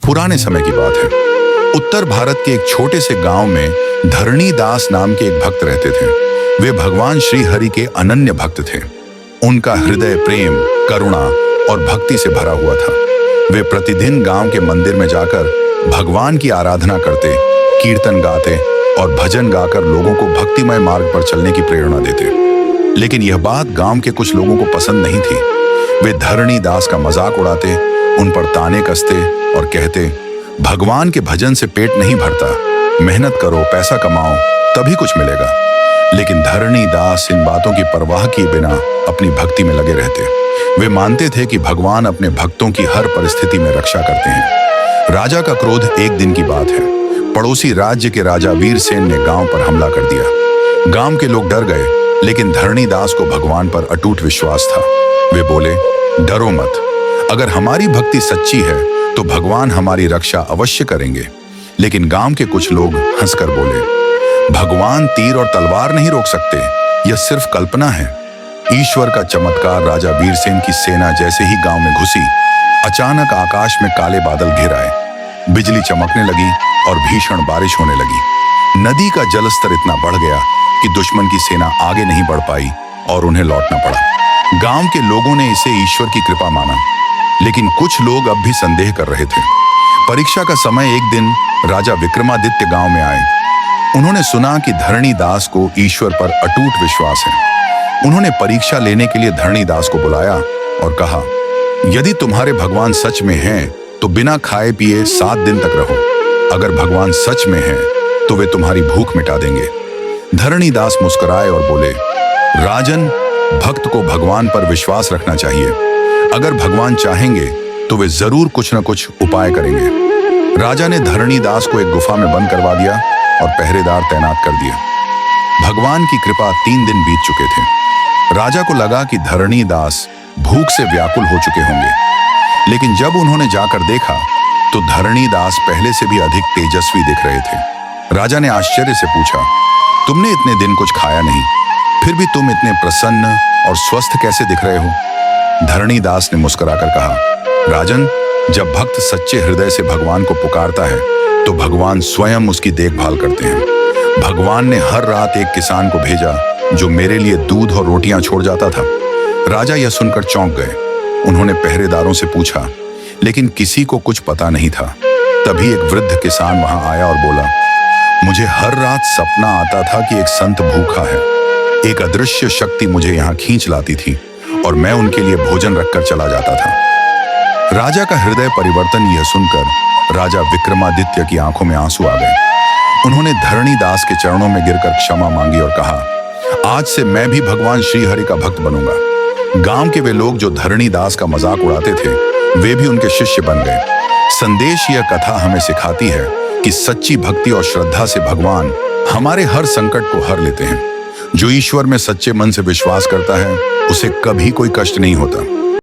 पुराने समय की बात है। उत्तर भारत के एक छोटे से गांव में धरणी दास नाम के एक भक्त रहते थे। वे भगवान श्री हरि के अनन्य भक्त थे। उनका हृदय प्रेम, करुणा और भक्ति से भरा हुआ था। वे प्रतिदिन गांव के मंदिर में जाकर भगवान की आराधना करते, कीर्तन गाते और भजन गाकर लोगों को भक्तिमय मार्ग पर चलने की प्रेरणा देते। लेकिन यह बात गांव के कुछ लोगों को पसंद नहीं थी। वे धरणी दास का मजाक उड़ाते, उन पर ताने कसते और कहते, भगवान के भजन से पेट नहीं भरता, मेहनत करो, पैसा कमाओ, तभी कुछ मिलेगा। लेकिन धरणी दास इन बातों की परवाह किए बिना अपनी भक्ति में लगे रहते। वे मानते थे कि भगवान अपने भक्तों की हर परिस्थिति में रक्षा करते हैं। राजा का क्रोध एक दिन की बात है। पड़ोसी राज्य के राजा वीरसेन ने गांव पर हमला कर दिया। गांव के लोग डर गए, लेकिन धरणी दास को भगवान पर अटूट विश्वास था। वे बोले, डरो मत, अगर हमारी भक्ति सच्ची है तो भगवान हमारी रक्षा अवश्य करेंगे। लेकिन गांव के कुछ लोग हंसकर बोले, भगवान तीर और तलवार नहीं रोक सकते, यह सिर्फ कल्पना है। ईश्वर का चमत्कार राजा वीरसेन की सेना जैसे ही गांव में घुसी, अचानक आकाश में काले बादल घिर आए, बिजली चमकने लगी और भीषण बारिश होने लगी। नदी का जलस्तर इतना बढ़ गया कि दुश्मन की सेना आगे नहीं बढ़ पाई और उन्हें लौटना पड़ा। गांव के लोगों ने इसे ईश्वर की कृपा माना, लेकिन कुछ लोग अब भी संदेह कर रहे थे। परीक्षा का समय एक दिन राजा विक्रमादित्य गांव में आए। उन्होंने सुना कि धरणी दास को ईश्वर पर अटूट विश्वास है। उन्होंने परीक्षा लेने के लिए धरणी दास को बुलाया और कहा, यदि तुम्हारे भगवान सच में हैं तो बिना खाए पिए 7 दिन तक रहो। अगर भगवान सच में हैं तो वे तुम्हारी भूख मिटा देंगे। धरणी दास मुस्कुराए और बोले, राजन, भक्त को भगवान पर विश्वास रखना चाहिए। अगर भगवान चाहेंगे तो वे जरूर कुछ न कुछ उपाय करेंगे। राजा ने धरणी दास को एक गुफा में बंद करवा दिया और पहरेदार तैनात कर दिया। भगवान की कृपा 3 दिन बीत चुके थे। राजा को लगा कि धरणी दास भूख से व्याकुल हो चुके होंगे, लेकिन जब उन्होंने जाकर देखा तो धरणी दास पहले से भी अधिक तेजस्वी दिख रहे थे। राजा ने आश्चर्य से पूछा, तुमने इतने दिन कुछ खाया नहीं, फिर भी तुम इतने प्रसन्न और स्वस्थ कैसे दिख रहे हो? धरणी दास ने मुस्कुराकर कहा, राजन, जब भक्त सच्चे हृदय से भगवान को पुकारता है तो भगवान स्वयं उसकी देखभाल करते हैं। भगवान ने हर रात एक किसान को भेजा जो मेरे लिए दूध और रोटियां छोड़ जाता था। राजा यह सुनकर चौंक गए। उन्होंने पहरेदारों से पूछा, लेकिन किसी को कुछ पता नहीं था। तभी एक वृद्ध किसान वहां आया और बोला, मुझे हर रात सपना आता था कि एक संत भूखा है। एक अदृश्य शक्ति मुझे यहाँ खींच लाती थी और मैं उनके लिए भोजन रखकर चला जाता था। राजा का हृदय परिवर्तन यह सुनकर राजा विक्रमादित्य की आंखों में आंसू आ गए। उन्होंने धरणी दास के चरणों में गिरकर क्षमा मांगी और कहा, आज से मैं भी भगवान श्री हरि का भक्त बनूंगा। गांव के वे लोग जो धरणी दास का मजाक उड़ाते थे, वे भी उनके शिष्य बन गए। संदेश यह कथा हमें सिखाती है कि सच्ची भक्ति और श्रद्धा से भगवान हमारे हर संकट को हर लेते हैं। जो ईश्वर में सच्चे मन से विश्वास करता है, उसे कभी कोई कष्ट नहीं होता।